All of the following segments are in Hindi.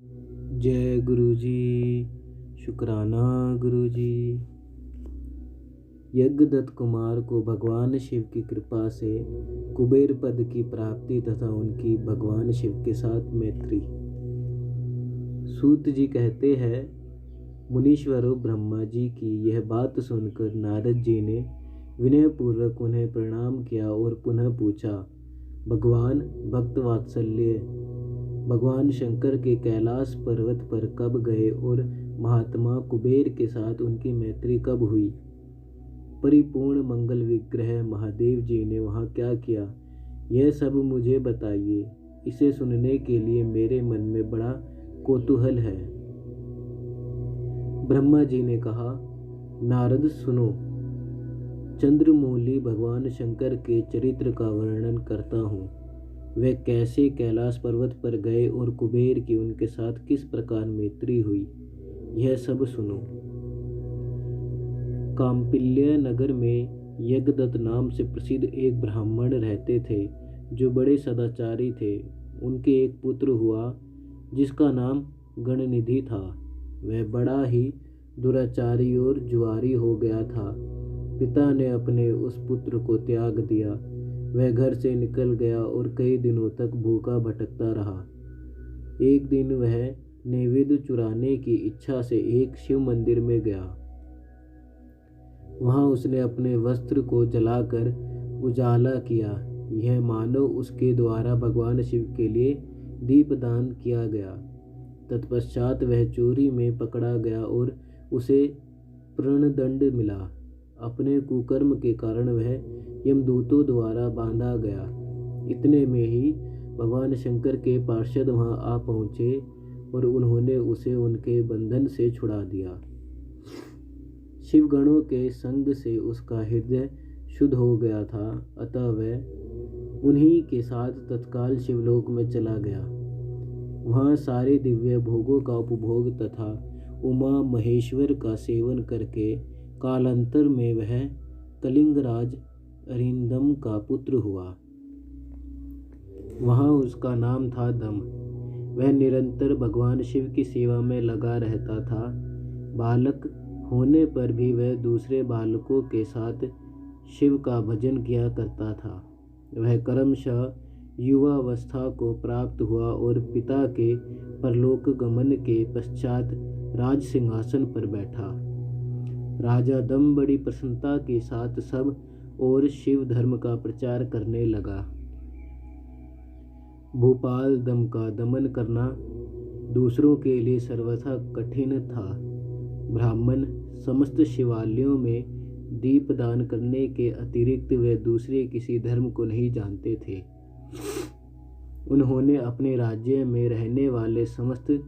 जय गुरु जी। शुक्राना गुरु जी। यज्ञदत्त कुमार को भगवान शिव की कृपा से कुबेर पद की प्राप्ति तथा उनकी भगवान शिव के साथ मैत्री। सूत जी कहते हैं, मुनीश्वरों ब्रह्मा जी की यह बात सुनकर नारद जी ने विनयपूर्वक उन्हें प्रणाम किया और पुनः पूछा, भगवान भक्त वात्सल्य, भगवान शंकर के कैलाश पर्वत पर कब गए और महात्मा कुबेर के साथ उनकी मैत्री कब हुई? परिपूर्ण मंगल विग्रह महादेव जी ने वहाँ क्या किया? यह सब मुझे बताइए। इसे सुनने के लिए मेरे मन में बड़ा कौतूहल है। ब्रह्मा जी ने कहा, नारद सुनो, चंद्रमौली भगवान शंकर के चरित्र का वर्णन करता हूँ। वे कैसे कैलाश पर्वत पर गए और कुबेर की उनके साथ किस प्रकार मैत्री हुई, यह सब सुनो। काम्पिल्य नगर में यज्ञदत्त नाम से प्रसिद्ध एक ब्राह्मण रहते थे, जो बड़े सदाचारी थे। उनके एक पुत्र हुआ जिसका नाम गणनिधि था। वह बड़ा ही दुराचारी और जुआरी हो गया था। पिता ने अपने उस पुत्र को त्याग दिया। वह घर से निकल गया और कई दिनों तक भूखा भटकता रहा। एक दिन वह नैवेद्य चुराने की इच्छा से एक शिव मंदिर में गया। वहां उसने अपने वस्त्र को जलाकर उजाला किया, यह मानो उसके द्वारा भगवान शिव के लिए दीपदान किया गया। तत्पश्चात वह चोरी में पकड़ा गया और उसे प्रणदंड मिला। अपने कुकर्म के कारण वह यमदूतों द्वारा बांधा गया। इतने में ही भगवान शंकर के पार्षद वहां आ पहुंचे और उन्होंने उसे उनके बंधन से छुड़ा दिया। शिवगणों के संग से उसका हृदय शुद्ध हो गया था, अतः वह उन्हीं के साथ तत्काल शिवलोक में चला गया। वहां सारे दिव्य भोगों का उपभोग तथा उमा महेश्वर का सेवन करके कालांतर में वह कलिंगराज अरिंदम का पुत्र हुआ। वहां उसका नाम था दम। वह निरंतर भगवान शिव की सेवा में लगा रहता था। बालक होने पर भी वह दूसरे बालकों के साथ शिव का भजन किया करता था। वह क्रमशः युवावस्था को प्राप्त हुआ और पिता के परलोक गमन के पश्चात राज सिंहासन पर बैठा। राजा दम बड़ी प्रसन्नता के साथ सब और शिव धर्म का प्रचार करने लगा। भूपाल दम का दमन करना दूसरों के लिए सर्वथा कठिन था। ब्राह्मण समस्त शिवालयों में दीपदान करने के अतिरिक्त वे दूसरे किसी धर्म को नहीं जानते थे। उन्होंने अपने राज्य में रहने वाले समस्त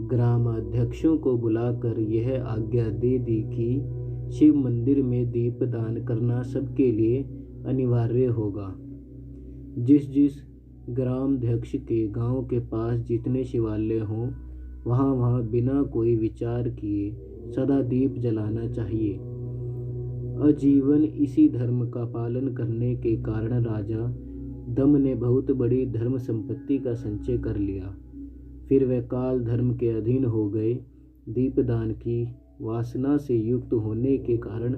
ग्रामाध्यक्षों को बुलाकर यह आज्ञा दे दी कि शिव मंदिर में दीपदान करना सबके लिए अनिवार्य होगा। जिस जिस ग्रामाध्यक्ष के गांव के पास जितने शिवालय हों, वहाँ बिना कोई विचार किए सदा दीप जलाना चाहिए। आजीवन इसी धर्म का पालन करने के कारण राजा दम ने बहुत बड़ी धर्म संपत्ति का संचय कर लिया। फिर वे काल धर्म के अधीन हो गए। दीपदान की वासना से युक्त होने के कारण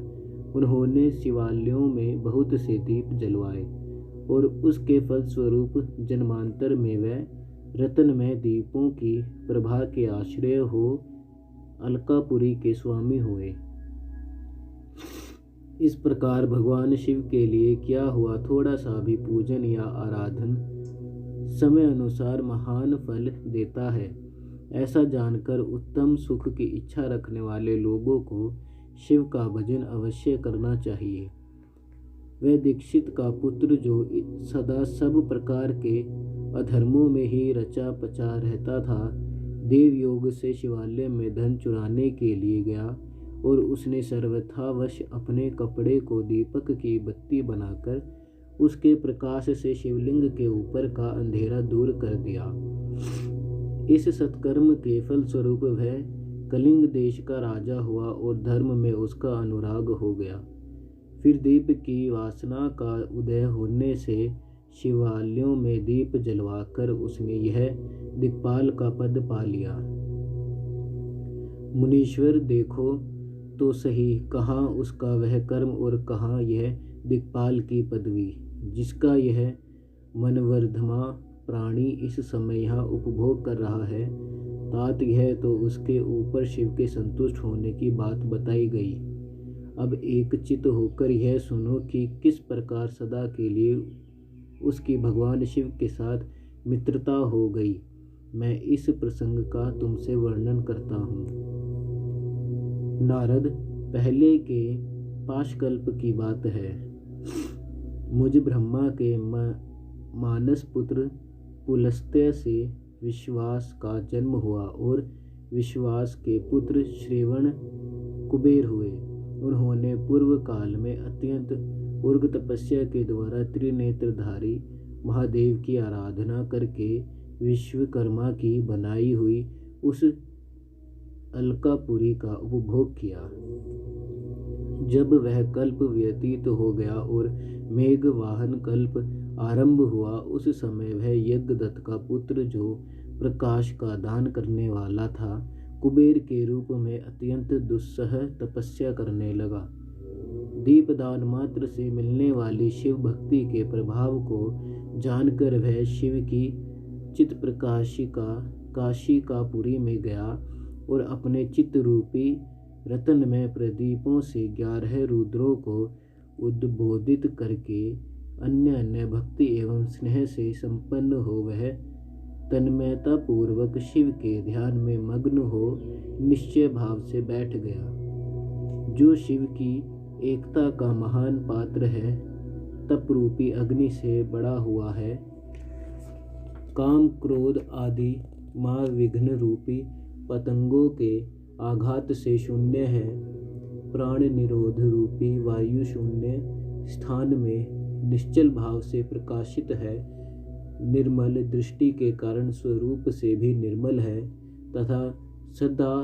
उन्होंने शिवालयों में बहुत से दीप जलवाए और उसके फलस्वरूप जन्मांतर में वे रत्नमय दीपों की प्रभा के आश्रय हो अलकापुरी के स्वामी हुए। इस प्रकार भगवान शिव के लिए किया हुआ थोड़ा सा भी पूजन या आराधन समय अनुसार महान फल देता है। ऐसा जानकर उत्तम सुख की इच्छा रखने वाले लोगों को शिव का भजन अवश्य करना चाहिए। वह दीक्षित का पुत्र जो सदा सब प्रकार के अधर्मों में ही रचा पचा रहता था, देव योग से शिवालय में धन चुराने के लिए गया और उसने सर्वथावश अपने कपड़े को दीपक की बत्ती बनाकर उसके प्रकाश से शिवलिंग के ऊपर का अंधेरा दूर कर दिया। इस सत्कर्म के फलस्वरूप वह कलिंग देश का राजा हुआ और धर्म में उसका अनुराग हो गया। फिर दीप की वासना का उदय होने से शिवालयों में दीप जलवाकर उसने यह दिक्पाल का पद पा लिया। मुनीश्वर देखो तो सही, कहाँ उसका वह कर्म और कहाँ यह दिक्पाल की पदवी, जिसका यह मनवर्धमा प्राणी इस समय यहाँ उपभोग कर रहा है। तात यह तो उसके ऊपर शिव के संतुष्ट होने की बात बताई गई। अब एक चित होकर यह सुनो कि किस प्रकार सदा के लिए उसकी भगवान शिव के साथ मित्रता हो गई। मैं इस प्रसंग का तुमसे वर्णन करता हूँ। नारद, पहले के पाशकल्प की बात है। मुझ ब्रह्मा के मानस पुत्र पुलस्त्य से विश्वास का जन्म हुआ और विश्वास के पुत्र श्रवण कुबेर हुए। उन्होंने पूर्व काल में अत्यंत उर्ग तपस्या के द्वारा त्रिनेत्रधारी महादेव की आराधना करके विश्वकर्मा की बनाई हुई उस अलकापुरी का उपभोग किया। जब वह कल्प व्यतीत हो गया और मेघ वाहन कल्प आरंभ हुआ, उस समय वह यज्ञदत्त का पुत्र जो प्रकाश का दान करने वाला था, कुबेर के रूप में अत्यंत दुस्सह तपस्या करने लगा। दीपदान मात्र से मिलने वाली शिव भक्ति के प्रभाव को जानकर वह शिव की चित प्रकाशिका काशिकापुरी में गया और अपने चित्त रूपी रतन में प्रदीपों से 11 रुद्रों को उद्बोधित करके अन्य अन्य भक्ति एवं स्नेह से संपन्न हो वह तन्मयता पूर्वक शिव के ध्यान में मग्न हो निश्चय भाव से बैठ गया। जो शिव की एकता का महान पात्र है, तप रूपी अग्नि से बड़ा हुआ है, काम क्रोध आदि महाविघ्न रूपी पतंगों के आघात से शून्य है, प्राण निरोध रूपी वायु शून्य स्थान में निश्चल भाव से प्रकाशित है, निर्मल दृष्टि के कारण स्वरूप से भी निर्मल है तथा सदा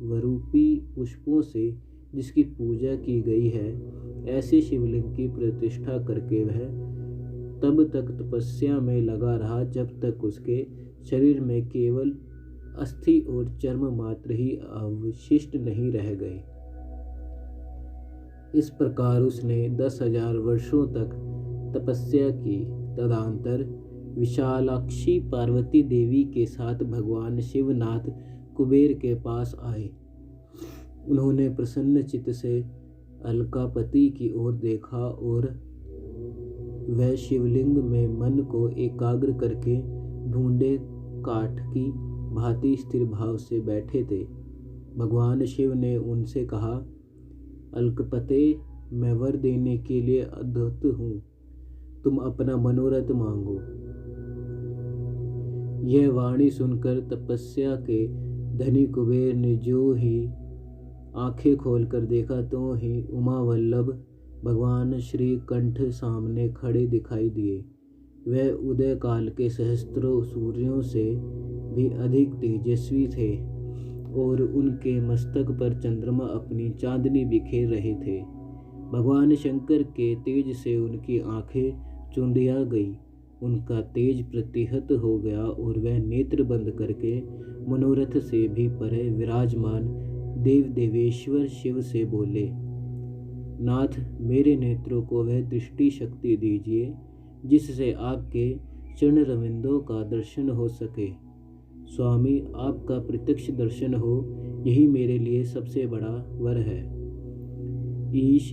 वरूपी पुष्पों से जिसकी पूजा की गई है, ऐसे शिवलिंग की प्रतिष्ठा करके वह तब तक तपस्या में लगा रहा जब तक उसके शरीर में केवल अस्थि और चर्म मात्र ही अवशिष्ट नहीं रह गए। इस प्रकार उसने 10,000 वर्षों तक तपस्या की। तदंतर विशालाक्षी पार्वती देवी के साथ भगवान शिवनाथ कुबेर के पास आए। उन्होंने प्रसन्न चित्त से अलकापति की ओर देखा और वह शिवलिंग में मन को एकाग्र करके ढूंढे काठ की भांति स्थिर भाव से बैठे थे। भगवान शिव ने उनसे कहा, अलकपते, मैं वर देने के लिए अद्भुत हूँ, तुम अपना मनोरथ मांगो। यह वाणी सुनकर तपस्या के धनी कुबेर ने जो ही आंखें खोलकर देखा तो ही उमा वल्लभ भगवान श्री कंठ सामने खड़े दिखाई दिए। वह उदय काल के सहस्त्रों सूर्यों से भी अधिक तेजस्वी थे और उनके मस्तक पर चंद्रमा अपनी चांदनी बिखेर रहे थे। भगवान शंकर के तेज से उनकी आंखें चुंधिया गई, उनका तेज प्रतिहत हो गया और वह नेत्र बंद करके मनोरथ से भी परे विराजमान देव देवेश्वर शिव से बोले, नाथ, मेरे नेत्रों को वह दृष्टि शक्ति दीजिए जिससे आपके चरण रविंदों का दर्शन हो सके। स्वामी, आपका प्रत्यक्ष दर्शन हो, यही मेरे लिए सबसे बड़ा वर है। ईश,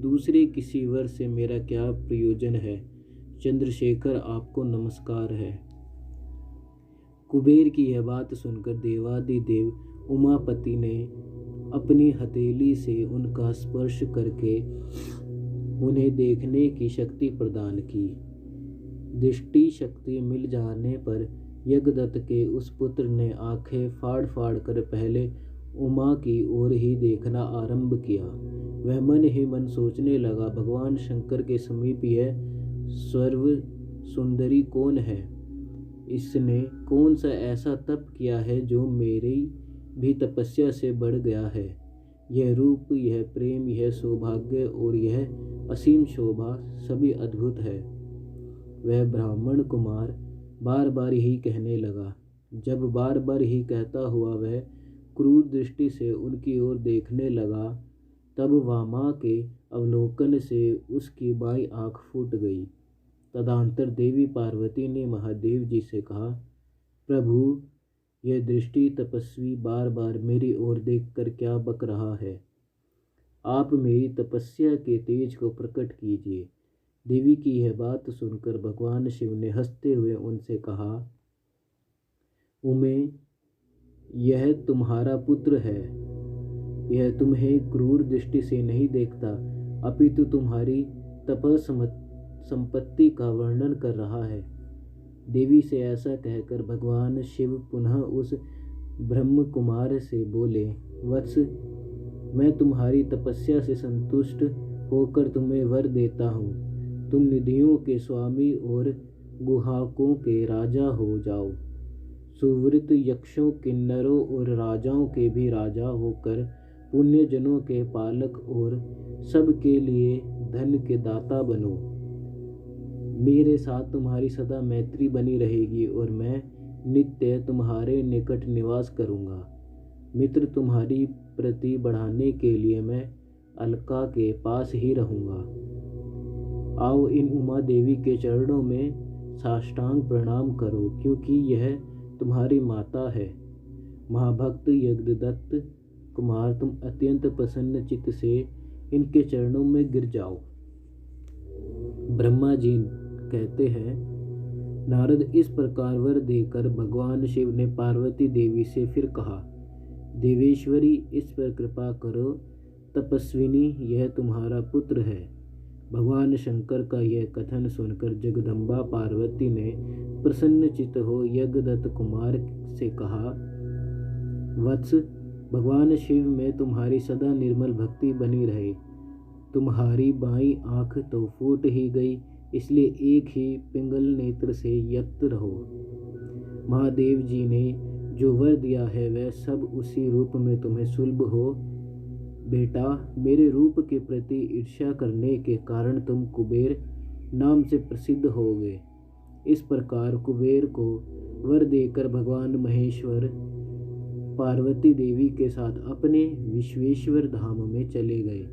दूसरे किसी वर से मेरा क्या प्रयोजन है। चंद्रशेखर, आपको नमस्कार है। कुबेर की यह बात सुनकर देवादिदेव उमापति ने अपनी हथेली से उनका स्पर्श करके उन्हें देखने की शक्ति प्रदान की। दृष्टि शक्ति मिल जाने पर यज्ञदत्त के उस पुत्र ने आंखें फाड़ फाड़ कर पहले उमा की ओर ही देखना आरंभ किया। वह मन ही मन सोचने लगा, भगवान शंकर के समीप यह सर्व सुंदरी कौन है? इसने कौन सा ऐसा तप किया है जो मेरी भी तपस्या से बढ़ गया है? यह रूप, यह प्रेम, यह सौभाग्य और यह असीम शोभा सभी अद्भुत है। वह ब्राह्मण कुमार बार बार ही कहने लगा। जब बार बार ही कहता हुआ वह क्रूर दृष्टि से उनकी ओर देखने लगा, तब वामा के अवलोकन से उसकी बाईं आंख फूट गई। तदंतर देवी पार्वती ने महादेव जी से कहा, प्रभु, यह दृष्टि तपस्वी बार बार मेरी ओर देखकर क्या बक रहा है? आप मेरी तपस्या के तेज को प्रकट कीजिए। देवी की यह बात सुनकर भगवान शिव ने हंसते हुए उनसे कहा, उमे, यह तुम्हारा पुत्र है। यह तुम्हें क्रूर दृष्टि से नहीं देखता, अपितु तुम्हारी संपत्ति का वर्णन कर रहा है। देवी से ऐसा कहकर भगवान शिव पुनः उस ब्रह्म कुमार से बोले, वत्स, मैं तुम्हारी तपस्या से संतुष्ट होकर तुम्हें वर देता हूँ। तुम निधियों के स्वामी और गुहाकों के राजा हो जाओ। सुवृत यक्षों, किन्नरों और राजाओं के भी राजा होकर पुण्य जनों के पालक और सबके लिए धन के दाता बनो। मेरे साथ तुम्हारी सदा मैत्री बनी रहेगी और मैं नित्य तुम्हारे निकट निवास करूँगा। मित्र तुम्हारी प्रति बढ़ाने के लिए मैं अलका के पास ही रहूँगा। आओ इन उमा देवी के चरणों में साष्टांग प्रणाम करो, क्योंकि यह तुम्हारी माता है। महाभक्त यज्ञदत्त कुमार, तुम अत्यंत प्रसन्न चित्त से इनके चरणों में गिर जाओ। ब्रह्मा जी कहते हैं, नारद इस प्रकार वर देकर भगवान शिव ने पार्वती देवी से फिर कहा, देवेश्वरी, इस पर कृपा करो। तपस्विनी, यह तुम्हारा पुत्र है। भगवान शंकर का यह कथन सुनकर जगदम्बा पार्वती ने प्रसन्नचित्त हो यज्ञदत्त कुमार से कहा, वत्स, भगवान शिव में तुम्हारी सदा निर्मल भक्ति बनी रहे। तुम्हारी बाईं आंख तो फूट ही गई, इसलिए एक ही पिंगल नेत्र से यक्त रहो। महादेव जी ने जो वर दिया है वह सब उसी रूप में तुम्हें सुलभ हो। बेटा, मेरे रूप के प्रति ईर्ष्या करने के कारण तुम कुबेर नाम से प्रसिद्ध होगे। इस प्रकार कुबेर को वर देकर भगवान महेश्वर पार्वती देवी के साथ अपने विश्वेश्वर धाम में चले गए।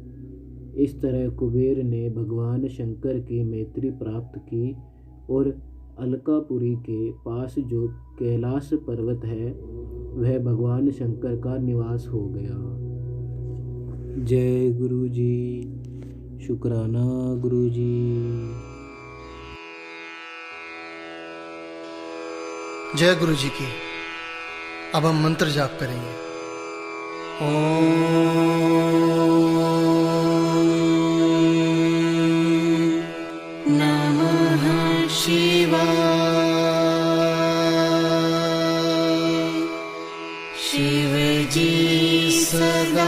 इस तरह कुबेर ने भगवान शंकर की मैत्री प्राप्त की और अलकापुरी के पास जो कैलाश पर्वत है वह भगवान शंकर का निवास हो गया। जय गुरु जी, शुक्राना गुरु जी। जय गुरु जी की। अब हम मंत्र जाप करेंगे। नमः शिवाय। शिव जी सदा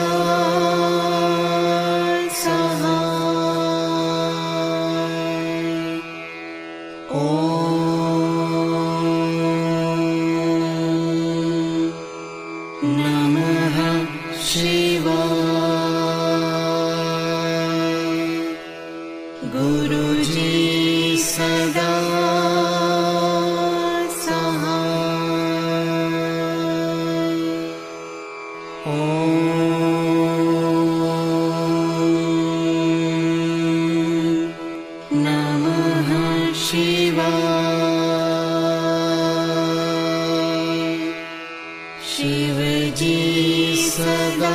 गुरुजी सदा सहाय। नमः शिवाय। शिवजी सदा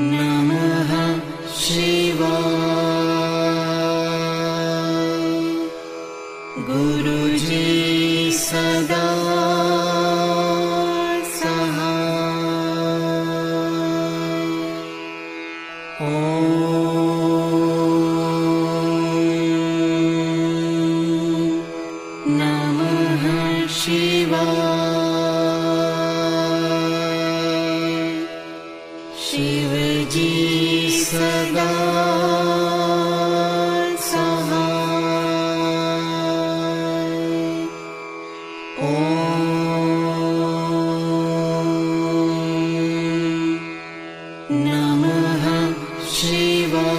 नमः शिवाय। गुरुजी सदा सहाय। नमः शिवाय। शिवजी सदा सहाय। नमः शिवाय।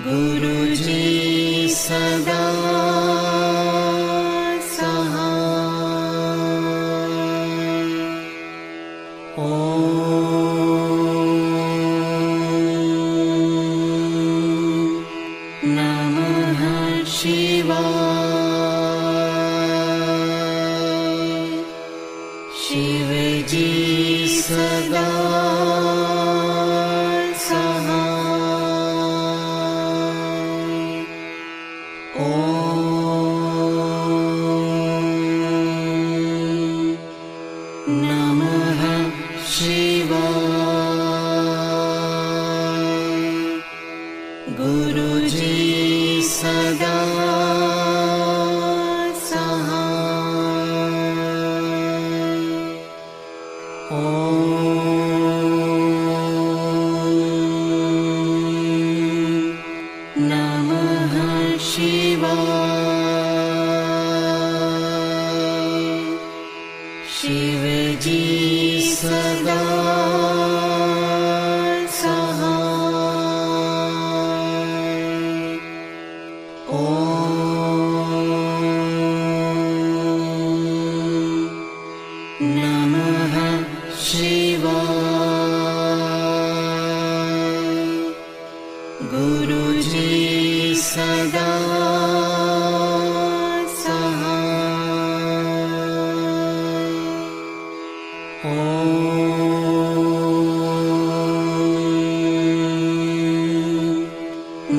गुरुजी सदा शिवजी सदा सहाय। ॐ नमः शिवाय। गुरुजी सदा नमः शिवाय। शिवजी सदा सहाय। ॐ नमः शिवाय। गुरुजी सदा सहाय। ॐ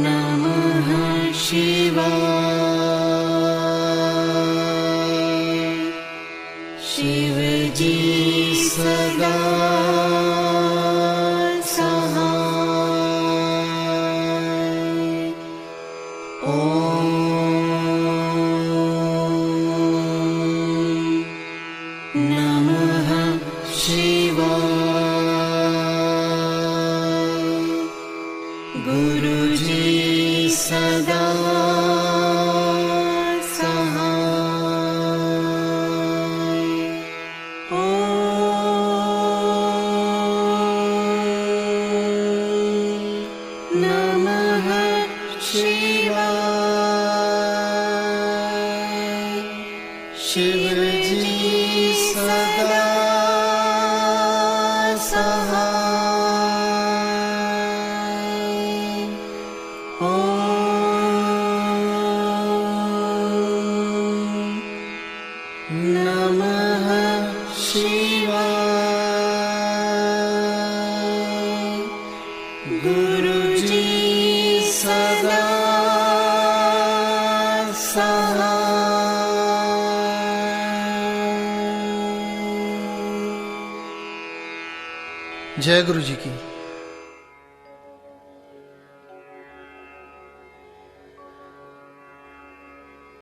नमः शिवाय। शिवजी सदा नमः शिवाय। गुरुजी सदा सहाय। ॐ नमः शिवाय। शिवजी सदा सहाय। ॐ नमः शिवाय। गुरुजी सदा सहाय। जय गुरु जी की।